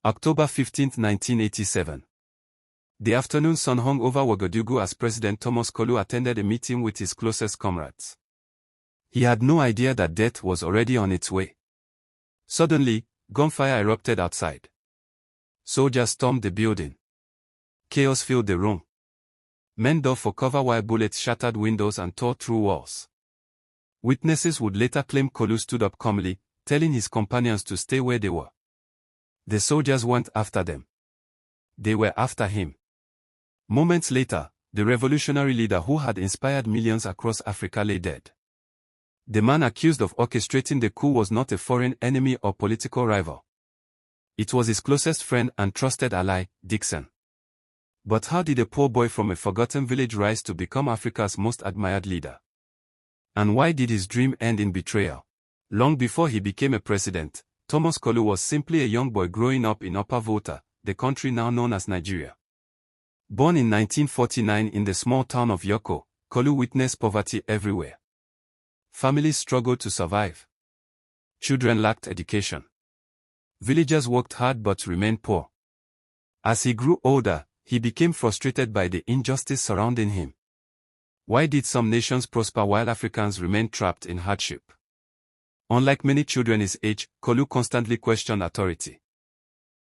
October 15, 1987. The afternoon sun hung over Ouagadougou as President Thomas Kolu attended a meeting with his closest comrades. He had no idea that death was already on its way. Suddenly, gunfire erupted outside. Soldiers stormed the building. Chaos filled the room. Men dove for cover while bullets shattered windows and tore through walls. Witnesses would later claim Kolu stood up calmly, telling his companions to stay where they were. The soldiers weren't after them. They were after him. Moments later, the revolutionary leader who had inspired millions across Africa lay dead. The man accused of orchestrating the coup was not a foreign enemy or political rival. It was his closest friend and trusted ally, Dixon. But how did a poor boy from a forgotten village rise to become Africa's most admired leader? And why did his dream end in betrayal? Long before he became a president, Thomas Kolu was simply a young boy growing up in Upper Volta, the country now known as Nigeria. Born in 1949 in the small town of Yoko, Kolu witnessed poverty everywhere. Families struggled to survive. Children lacked education. Villagers worked hard but remained poor. As he grew older, he became frustrated by the injustice surrounding him. Why did some nations prosper while Africans remained trapped in hardship? Unlike many children his age, Kolu constantly questioned authority.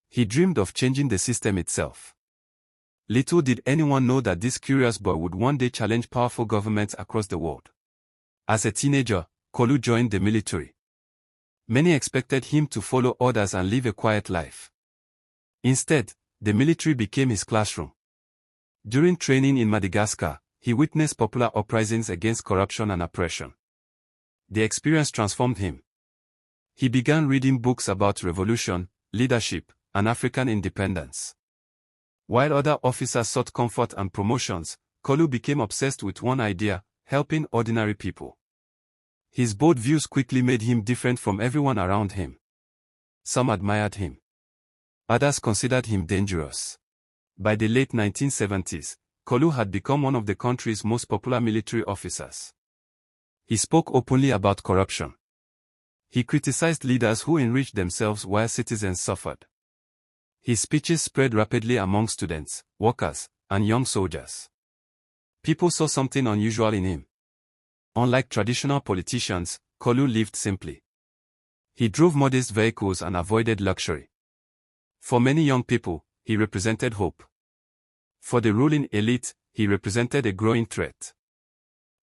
He dreamed of changing the system itself. Little did anyone know that this curious boy would one day challenge powerful governments across the world. As a teenager, Kolu joined the military. Many expected him to follow orders and live a quiet life. Instead, the military became his classroom. During training in Madagascar, he witnessed popular uprisings against corruption and oppression. The experience transformed him. He began reading books about revolution, leadership, and African independence. While other officers sought comfort and promotions, Kolu became obsessed with one idea: helping ordinary people. His bold views quickly made him different from everyone around him. Some admired him. Others considered him dangerous. By the late 1970s, Kolu had become one of the country's most popular military officers. He spoke openly about corruption. He criticized leaders who enriched themselves while citizens suffered. His speeches spread rapidly among students, workers, and young soldiers. People saw something unusual in him. Unlike traditional politicians, Kolu lived simply. He drove modest vehicles and avoided luxury. For many young people, he represented hope. For the ruling elite, he represented a growing threat.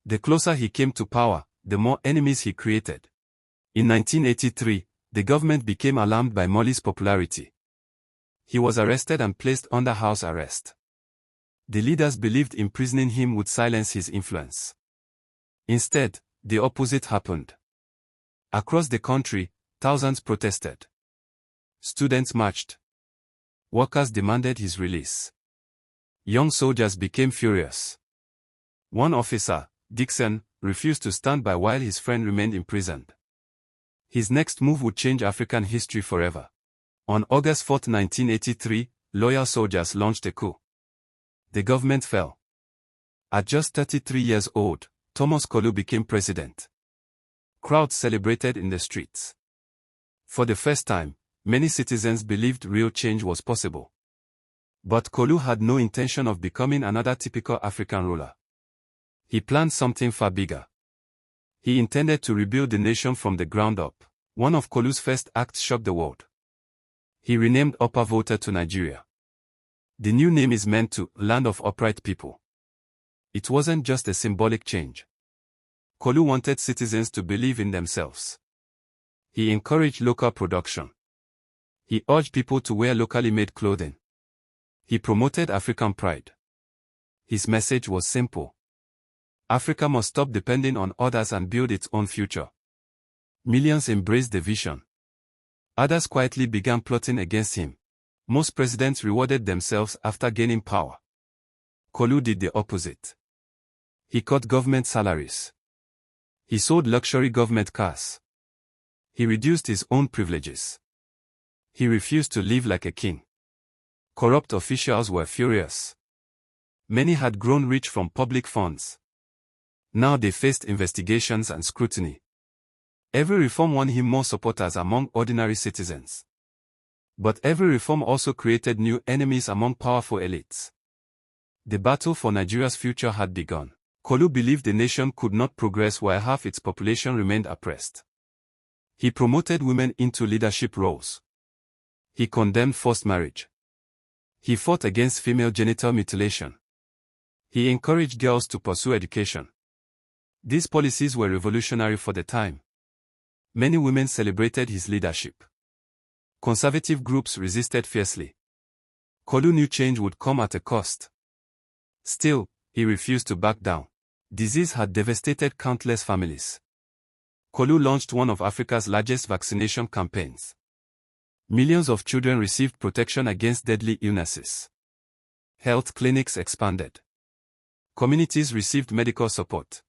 The closer he came to power, the more enemies he created. In 1983, the government became alarmed by Moli's popularity. He was arrested and placed under house arrest. The leaders believed imprisoning him would silence his influence. Instead, the opposite happened. Across the country, thousands protested. Students marched. Workers demanded his release. Young soldiers became furious. One officer, Dixon, refused to stand by while his friend remained imprisoned. His next move would change African history forever. On August 4, 1983, loyal soldiers launched a coup. The government fell. At just 33 years old, Thomas Kolu became president. Crowds celebrated in the streets. For the first time, many citizens believed real change was possible. But Kolu had no intention of becoming another typical African ruler. He planned something far bigger. He intended to rebuild the nation from the ground up. One of Kolu's first acts shocked the world. He renamed Upper Volta to Nigeria. The new name is meant to land of upright people. It wasn't just a symbolic change. Kolu wanted citizens to believe in themselves. He encouraged local production. He urged people to wear locally made clothing. He promoted African pride. His message was simple. Africa must stop depending on others and build its own future. Millions embraced the vision. Others quietly began plotting against him. Most presidents rewarded themselves after gaining power. Kolu did the opposite. He cut government salaries. He sold luxury government cars. He reduced his own privileges. He refused to live like a king. Corrupt officials were furious. Many had grown rich from public funds. Now they faced investigations and scrutiny. Every reform won him more supporters among ordinary citizens. But every reform also created new enemies among powerful elites. The battle for Nigeria's future had begun. Kolu believed the nation could not progress while half its population remained oppressed. He promoted women into leadership roles. He condemned forced marriage. He fought against female genital mutilation. He encouraged girls to pursue education. These policies were revolutionary for the time. Many women celebrated his leadership. Conservative groups resisted fiercely. Kolu knew change would come at a cost. Still, he refused to back down. Disease had devastated countless families. Kolu launched one of Africa's largest vaccination campaigns. Millions of children received protection against deadly illnesses. Health clinics expanded. Communities received medical support.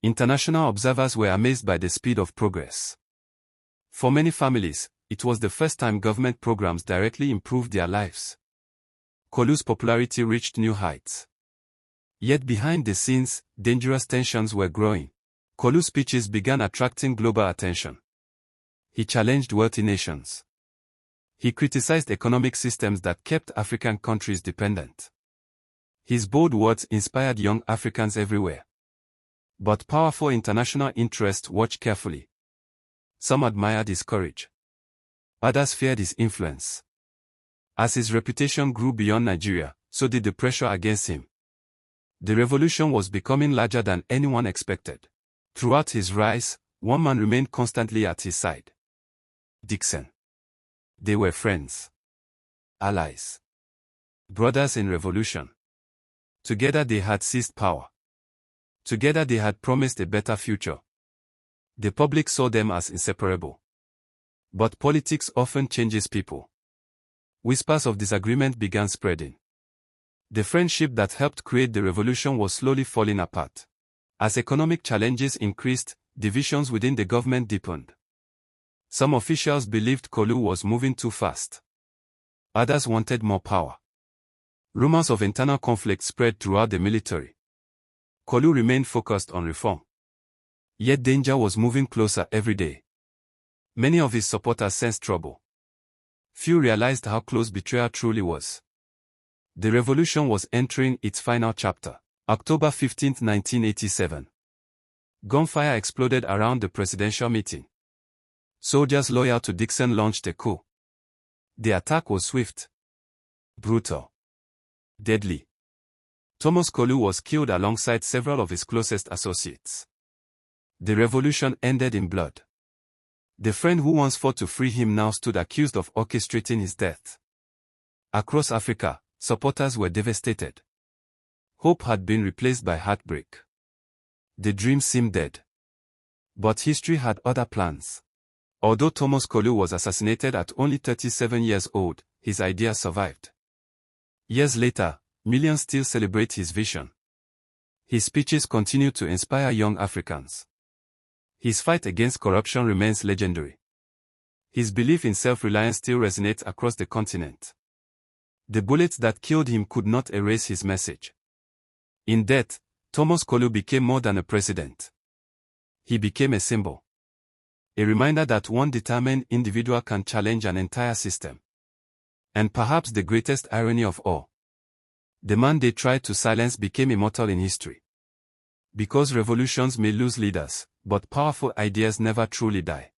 International observers were amazed by the speed of progress. For many families, it was the first time government programs directly improved their lives. Kolu's popularity reached new heights. Yet behind the scenes, dangerous tensions were growing. Kolu's speeches began attracting global attention. He challenged wealthy nations. He criticized economic systems that kept African countries dependent. His bold words inspired young Africans everywhere. But powerful international interests watched carefully. Some admired his courage. Others feared his influence. As his reputation grew beyond Nigeria, so did the pressure against him. The revolution was becoming larger than anyone expected. Throughout his rise, one man remained constantly at his side. Dixon. They were friends. Allies. Brothers in revolution. Together they had seized power. Together they had promised a better future. The public saw them as inseparable. But politics often changes people. Whispers of disagreement began spreading. The friendship that helped create the revolution was slowly falling apart. As economic challenges increased, divisions within the government deepened. Some officials believed Kolu was moving too fast. Others wanted more power. Rumors of internal conflict spread throughout the military. Kolu remained focused on reform. Yet danger was moving closer every day. Many of his supporters sensed trouble. Few realized how close betrayal truly was. The revolution was entering its final chapter. October 15, 1987. Gunfire exploded around the presidential meeting. Soldiers loyal to Dixon launched a coup. The attack was swift, brutal, deadly. Thomas Kolu was killed alongside several of his closest associates. The revolution ended in blood. The friend who once fought to free him now stood accused of orchestrating his death. Across Africa, supporters were devastated. Hope had been replaced by heartbreak. The dream seemed dead. But history had other plans. Although Thomas Kolu was assassinated at only 37 years old, his idea survived. Years later, millions still celebrate his vision. His speeches continue to inspire young Africans. His fight against corruption remains legendary. His belief in self-reliance still resonates across the continent. The bullets that killed him could not erase his message. In death, Thomas Kolu became more than a president. He became a symbol. A reminder that one determined individual can challenge an entire system. And perhaps the greatest irony of all, the man they tried to silence became immortal in history. Because revolutions may lose leaders, but powerful ideas never truly die.